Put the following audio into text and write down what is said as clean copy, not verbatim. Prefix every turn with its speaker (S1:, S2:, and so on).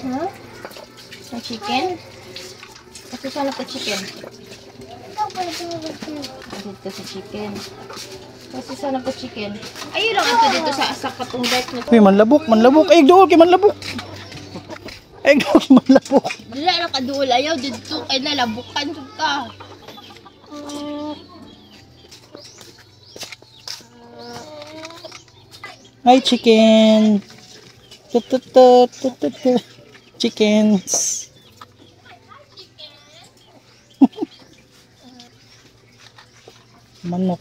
S1: Ha? May chicken? Kasi sana pa chicken. Dito sa chicken. Kasi sana pa chicken. Ayun lang ito dito sa asak patong dark na to.
S2: Uy, manlabok. Ay, dool kay manlabok. Ay, dool manlabok.
S1: Dila na kaduol ayaw dito kay nalabukan ka.
S2: Hi, chicken. Tututut. Chickens. Manok.